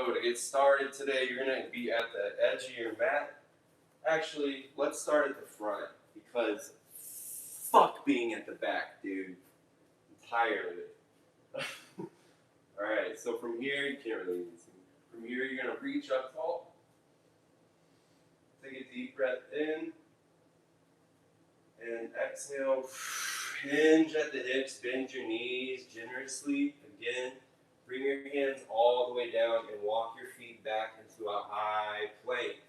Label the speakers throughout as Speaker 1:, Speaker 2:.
Speaker 1: So to get started today, you're going to be at the edge of your mat. Actually, let's start at the front because fuck being at the back, dude. I'm tired of it. Alright, so from here, you can't really even see. From here, you're going to reach up tall. Take a deep breath in. And exhale. Hinge at the hips, bend your knees generously. Again, bring your hands all the way down and walk your feet back into a high plank.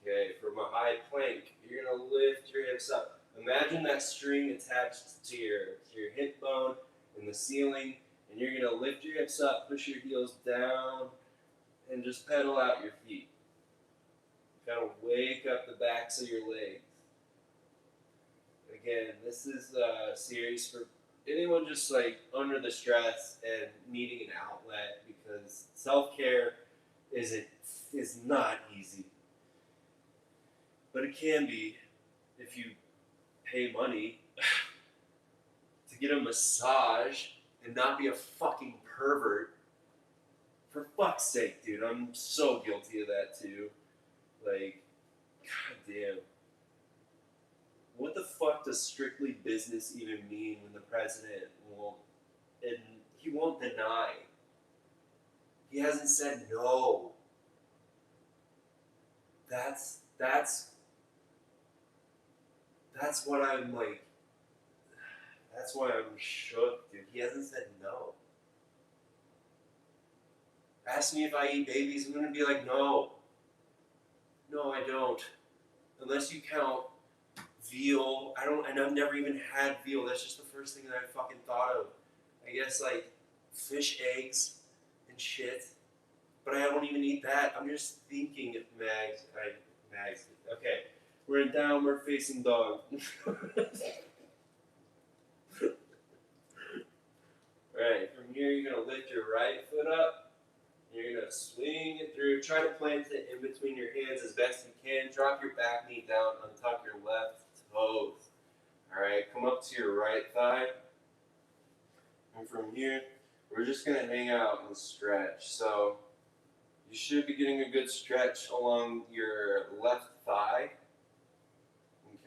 Speaker 1: Okay, from a high plank, you're going to lift your hips up. Imagine that string attached to your hip bone in the ceiling, and you're going to lift your hips up, push your heels down, and just pedal out your feet. Kind of wake up the backs of your legs. Again, this is a series for anyone just like under the stress and needing an outlet because self-care is not easy. But it can be if you pay money to get a massage and not be a fucking pervert. For fuck's sake, dude, I'm so guilty of that too. Like, goddamn. What the fuck does strictly business even mean when the president won't deny? He hasn't said no. That's what I'm like. That's why I'm shook, dude. He hasn't said no. Ask me if I eat babies, I'm gonna be like, no. No, I don't. Unless you count veal. And I've never even had veal. That's just the first thing that I fucking thought of. I guess like fish eggs and shit. But I don't even eat that. I'm just thinking of Mags. Okay. We're in downward facing dog. Alright, from here you're gonna lift your right foot up. You're gonna swing it through. Try to plant it in between your hands as best you can. Drop your back knee down, untuck your left toes. Alright, come up to your right thigh. And from here, we're just going to hang out and stretch. So, you should be getting a good stretch along your left thigh.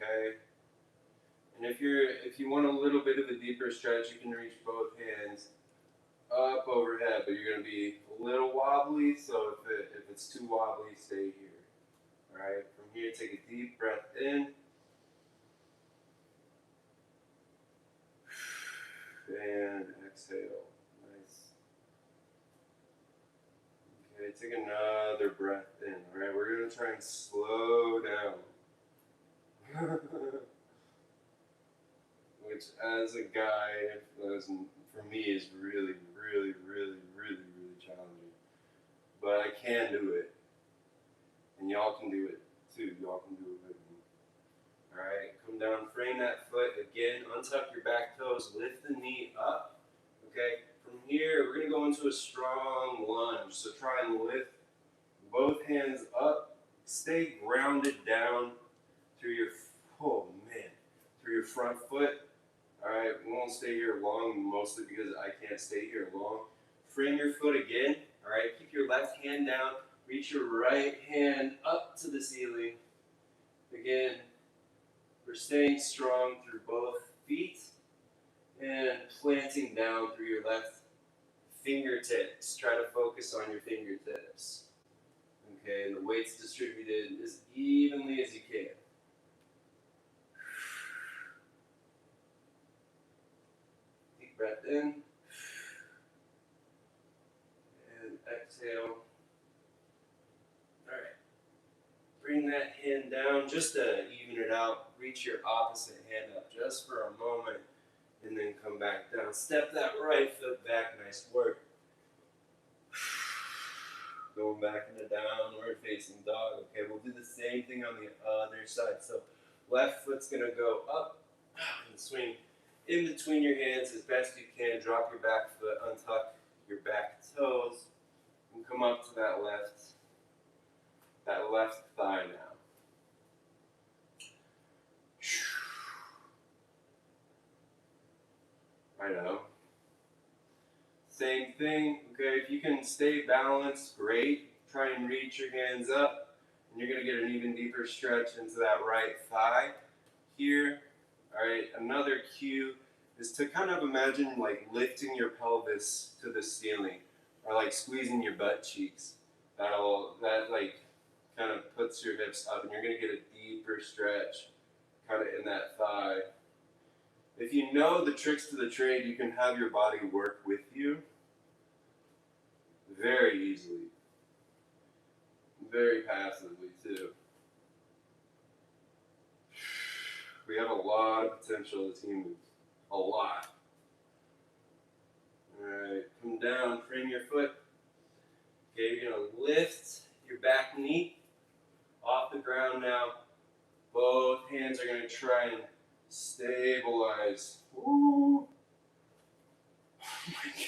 Speaker 1: Okay? And if you want a little bit of a deeper stretch, you can reach both hands up overhead, but you're going to be a little wobbly, so if it's too wobbly, stay here. Alright, from here, take a deep breath in. And exhale. Nice. Okay, take another breath in. Alright, we're going to try and slow down. Which, as a guy, for me is really, really, really, really, really challenging. But I can do it. And y'all can do it too. Y'all can do it with me. Alright, come down, frame that foot. Again, untuck your back toes, lift the knee up. Okay, from here, we're going to go into a strong lunge. So try and lift both hands up. Stay grounded down through your front foot. Alright, we won't stay here long, mostly because I can't stay here long. Frame your foot again. Alright, keep your left hand down. Reach your right hand up to the ceiling. Again, we're staying strong through both feet and planting down through your left fingertips. Try to focus on your fingertips. Okay, and the weight's distributed as evenly as you can. Deep breath in. And exhale. Alright. Bring that hand down just to even it out. Reach your opposite hand up just for a moment. And then come back down. Step that right foot back. Nice work. Going back into downward facing dog. Okay, we'll do the same thing on the other side. So left foot's going to go up and swing in between your hands as best you can. Drop your back foot, untuck your back toes, and come up to that left thigh now. I know. Same thing, okay? If you can stay balanced, great. Try and reach your hands up, and you're gonna get an even deeper stretch into that right thigh here. All right, another cue is to kind of imagine like lifting your pelvis to the ceiling, or like squeezing your butt cheeks. That like kind of puts your hips up, and you're gonna get a deeper stretch kind of in that thigh. If you know the tricks to the trade, you can have your body work with you very easily, very passively too. We have a lot of potential as humans, a lot. All right, come down, frame your foot. Okay, you're gonna lift your back knee off the ground now. Both hands are gonna try and stabilize. Ooh. Oh my God.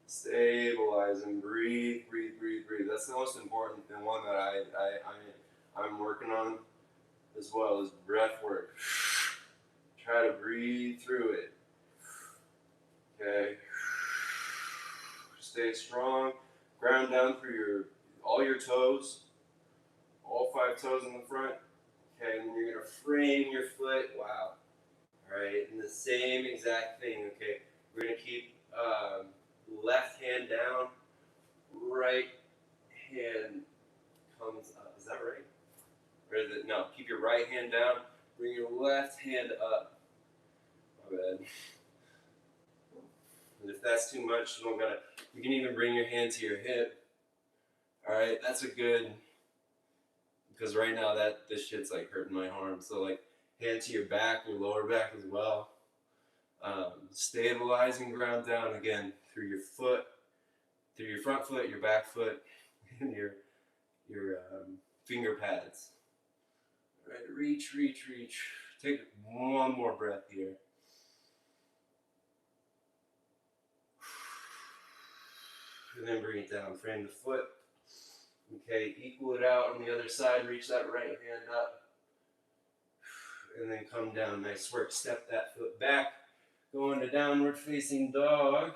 Speaker 1: Stabilize and breathe, breathe, breathe, breathe. That's the most important and one that I'm working on as well as breath work. Try to breathe through it. Okay. Stay strong. Ground down through all your toes. All 5 toes in the front. Okay, and then you're gonna frame your foot. Wow. Alright, and the same exact thing, okay? We're gonna keep left hand down, right hand comes up. Is that right? Or is it, no, keep your right hand down, bring your left hand up. My bad. And if that's too much, you can even bring your hand to your hip. Alright, that's a good, because right now this shit's like hurting my arm. So like hand to your back, your lower back as well. Stabilizing ground down again through your foot, through your front foot, your back foot, and your finger pads. All right, reach, reach, reach. Take one more breath here. And then bring it down. Frame the foot. Okay, equal it out on the other side. Reach that right hand up. And then come down. Nice work. Step that foot back. Go into downward facing dog.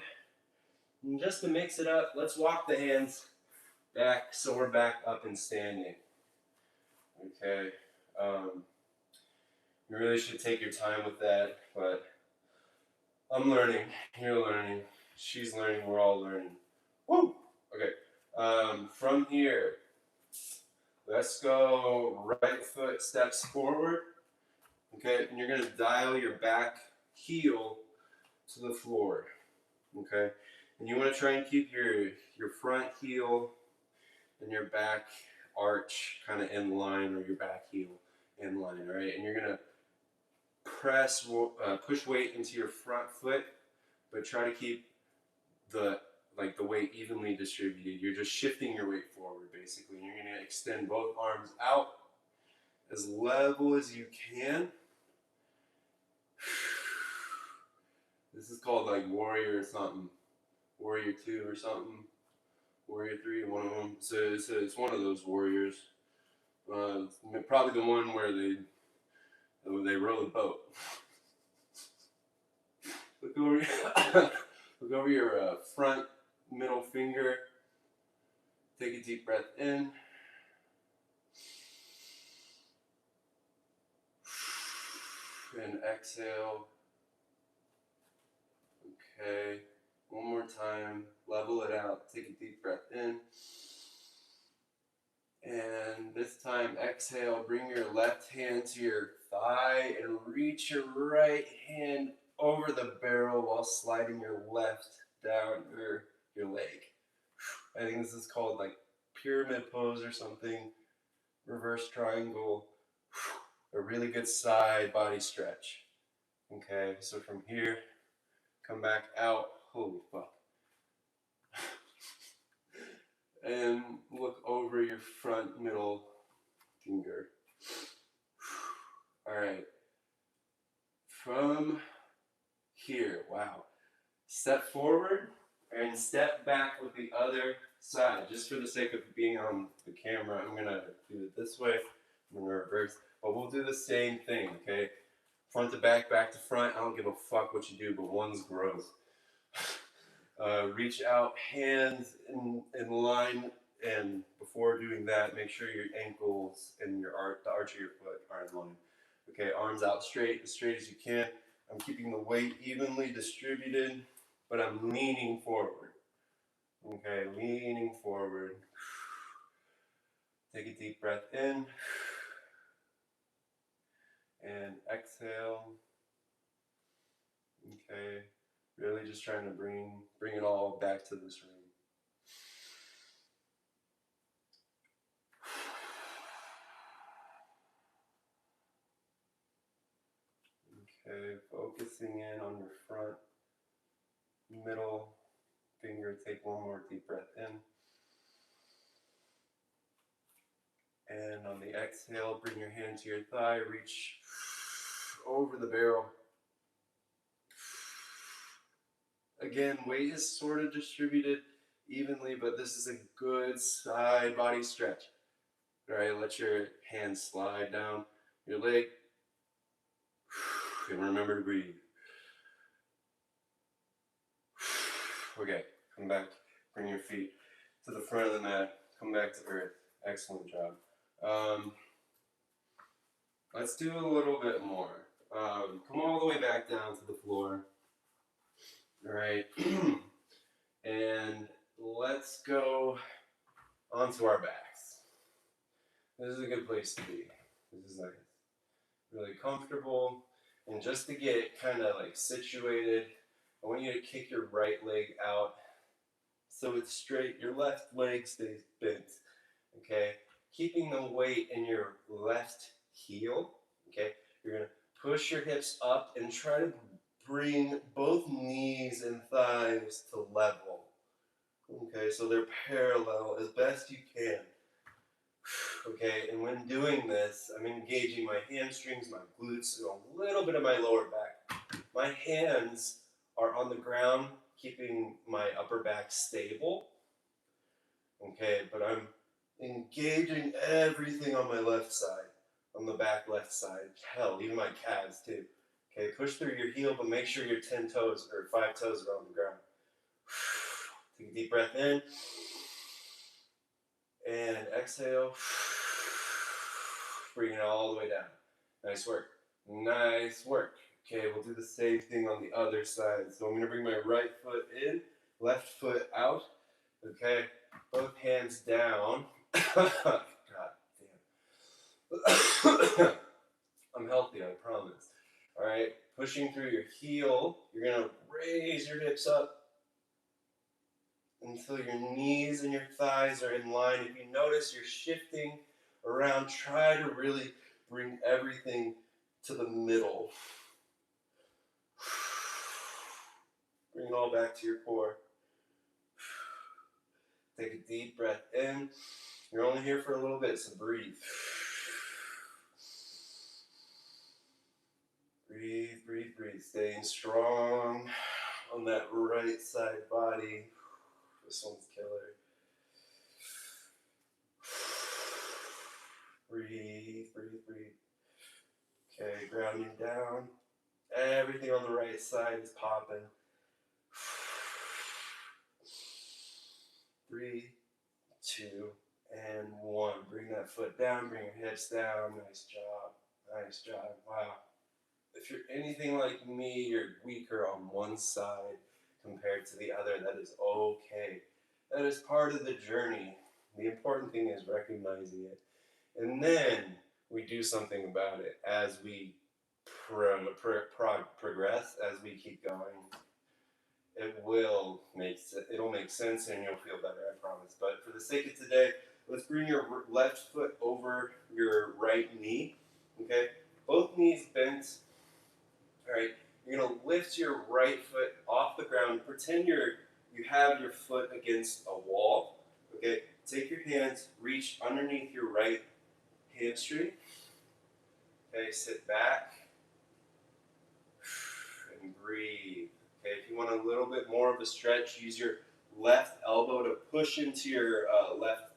Speaker 1: And just to mix it up, let's walk the hands back so we're back up and standing. Okay. You really should take your time with that, but I'm learning. You're learning. She's learning. We're all learning. Woo! Okay. From here, let's go right foot steps forward. Okay, and you're gonna dial your back heel to the floor. Okay, and you want to try and keep your front heel and your back arch kind of in line, or your back heel in line. All right, and you're gonna push weight into your front foot, but try to keep the weight evenly distributed. You're just shifting your weight forward basically. And you're gonna extend both arms out as level as you can. This is called like warrior something, warrior 2 or something, warrior 3, one of them. So it's one of those warriors. Probably the one where they row the boat. Look over your front middle finger. Take a deep breath in. And exhale. Okay. One more time. Level it out. Take a deep breath in. And this time, exhale. Bring your left hand to your thigh and reach your right hand over the barrel while sliding your left down your leg. I think this is called like pyramid pose or something. Reverse triangle. A really good side body stretch. Okay, so from here, come back out. Holy fuck. And look over your front middle finger. All right. From here, wow. Step forward and step back with the other side. Just for the sake of being on the camera, I'm gonna do it this way. I'm gonna reverse, but we'll do the same thing, okay? Front to back, back to front. I don't give a fuck what you do, but one's gross. Reach out, hands in line, and before doing that, make sure your ankles and the arch of your foot are in line. Okay, arms out straight, as straight as you can. I'm keeping the weight evenly distributed, but I'm leaning forward. Okay, leaning forward. Take a deep breath in and exhale. Okay, really just trying to bring it all back to this room. Okay, focusing in on your front, middle finger. Take one more deep breath in. And on the exhale, bring your hand to your thigh, reach over the barrel. Again, weight is sort of distributed evenly, but this is a good side body stretch. All right, let your hands slide down your leg. And remember to breathe. Okay, come back. Bring your feet to the front of the mat. Come back to earth. Excellent job. Let's do a little bit more. Come all the way back down to the floor. All right. And let's go onto our backs. This is a good place to be. This is nice. Really comfortable. And just to get kind of like situated, I want you to kick your right leg out so it's straight. Your left leg stays bent. Okay? Keeping the weight in your left heel. Okay? You're going to push your hips up and try to bring both knees and thighs to level. Okay, so they're parallel as best you can. Okay, and when doing this, I'm engaging my hamstrings, my glutes, and a little bit of my lower back. My hands are on the ground, keeping my upper back stable. Okay, but I'm engaging everything on my left side, on the back left side. Hell, even my calves too. Okay, push through your heel, but make sure your 10 toes or 5 toes are on the ground. Take a deep breath in. And exhale. Bring it all the way down. Nice work. Nice work. Okay, we'll do the same thing on the other side. So I'm going to bring my right foot in, left foot out. Okay, both hands down. God damn. I'm healthy, I promise. All right, pushing through your heel. You're going to raise your hips up until your knees and your thighs are in line. If you notice you're shifting around, try to really bring everything to the middle. Bring it all back to your core. Take a deep breath in. You're only here for a little bit, so breathe. Breathe, breathe, breathe. Staying strong on that right side body. This one's killer. Breathe, breathe, breathe. Okay, grounding down. Everything on the right side is popping. 3, 2, and 1. Bring that foot down, bring your hips down. Nice job. Nice job. Wow. If you're anything like me, you're weaker on one side compared to the other. That is okay. That is part of the journey. The important thing is recognizing it. And then we do something about it as we progress, as we keep going. It'll make sense and you'll feel better, I promise. But for the sake of today, let's bring your left foot over your right knee. Okay? Both knees bent. All right, you're going to lift your right foot off the ground. Pretend you have your foot against a wall. Okay, take your hands, reach underneath your right hamstring. Okay, sit back and breathe. Okay, if you want a little bit more of a stretch, use your left elbow to push into your left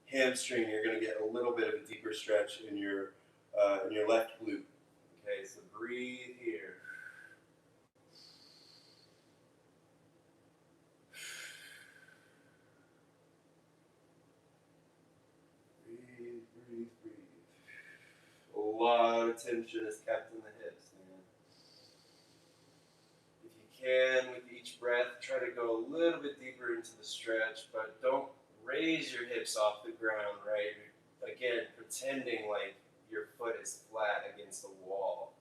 Speaker 1: hamstring. You're going to get a little bit of a deeper stretch in your left glute. Okay, so breathe here. breathe, breathe. A lot of tension is kept in the hips, man. If you can, with each breath, try to go a little bit deeper into the stretch, but don't raise your hips off the ground, right? Again, pretending like your foot is flat against the wall.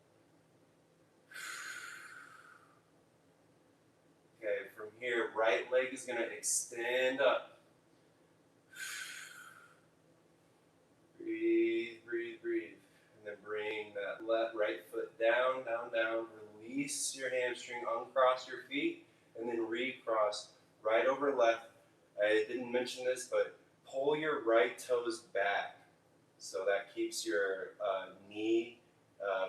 Speaker 1: Okay, from here, right leg is going to extend up. Breathe, breathe, breathe. And then bring that right foot down, down, down. Release your hamstring, uncross your feet, and then recross right over left. I didn't mention this, but pull your right toes back. So that keeps your knee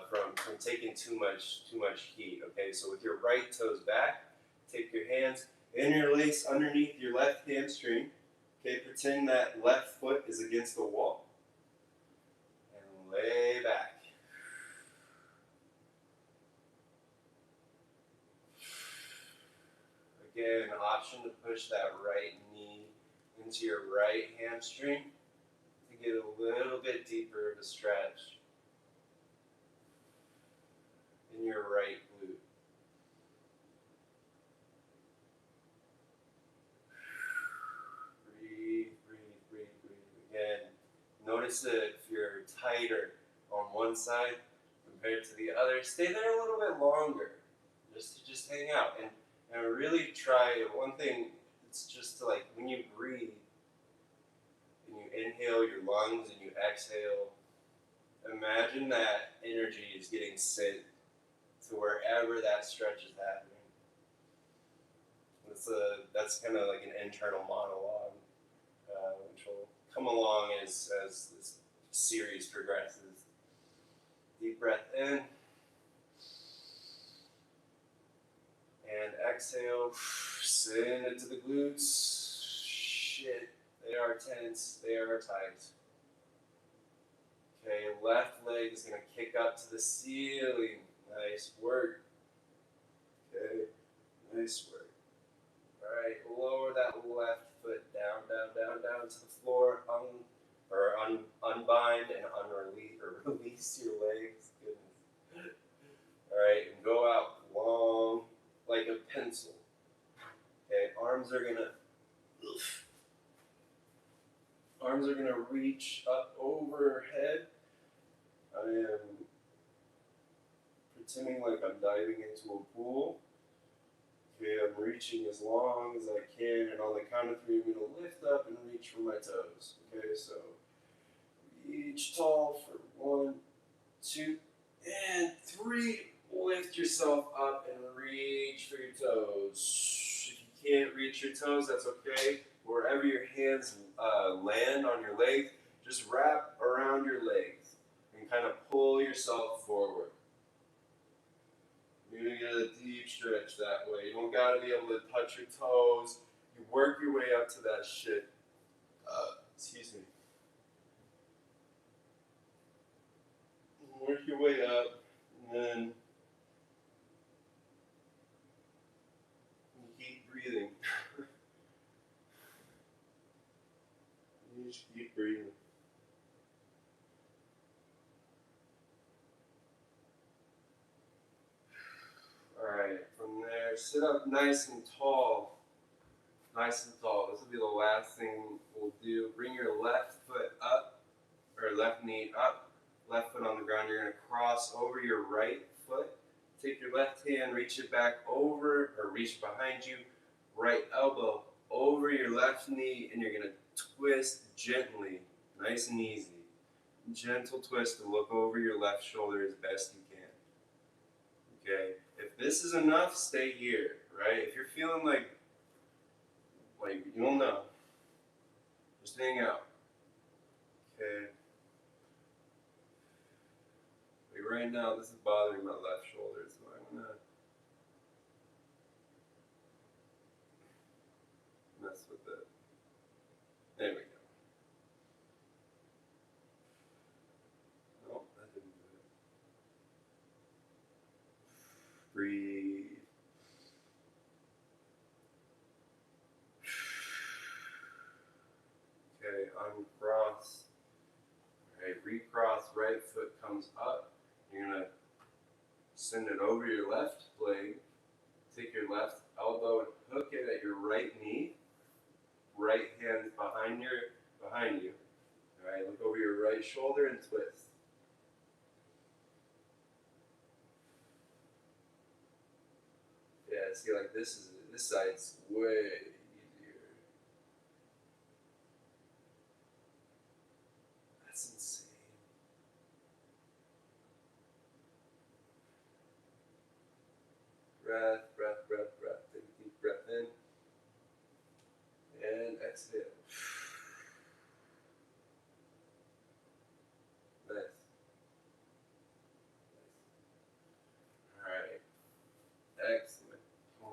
Speaker 1: from taking too much heat. Okay, so with your right toes back, take your hands interlace underneath your left hamstring. Okay, pretend that left foot is against the wall. And lay back. Again, option to push that right knee into your right hamstring to get a little bit deeper of a stretch in your right glute. Breathe, breathe, breathe, breathe. Again, notice that if you're tighter on one side compared to the other, stay there a little bit longer, just hang out and really try. One thing, it's just to, like, when you breathe and you inhale your lungs and you exhale, imagine that energy is getting sent to wherever that stretch is happening. That's kind of like an internal monologue, which will come along as this series progresses. Deep breath in. And exhale. Send it to the glutes. Shit, they are tense. They are tight. Okay, left leg is going to kick up to the ceiling. Nice work. Okay, nice work. All right, lower that left foot down, down, down, down to the floor. Unbind and release your legs. Goodness. All right, and go out long like a pencil. Okay, arms are gonna reach up overhead. I am pretending like I'm diving into a pool. Okay, I'm reaching as long as I can, and on the count of 3, I'm gonna lift up and reach for my toes. Okay, so reach tall for 1, 2, and 3. Lift yourself up and reach for your toes. If you can't reach your toes, that's okay. Wherever your hands land on your legs, just wrap around your legs and kind of pull yourself forward. You're going to get a deep stretch that way. You don't got to be able to touch your toes. You work your way up to that shit. Excuse me. Work your way up, and then keep breathing. You just keep breathing. Alright, from there, sit up nice and tall. Nice and tall. This will be the last thing we'll do. Bring your left foot up, or left knee up. Left foot on the ground. You're going to cross over your right foot. Take your left hand, reach it back over, or reach behind you. Right elbow over your left knee, and you're going to twist gently, nice and easy. Gentle twist to look over your left shoulder as best you can. Okay? If this is enough, stay here, right? If you're feeling like you don't know, just hang out. Okay? Like right now, this is bothering my left shoulder, so I'm going to mess with it. There we go. Nope, that didn't do it. Breathe. Okay, uncross. recross, right foot comes up. You're going to send it over your left leg. Take your left elbow and hook it at your right knee. Right hand behind you. All right, look over your right shoulder and twist. Yeah, see, like this side's way easier. That's insane. Breath.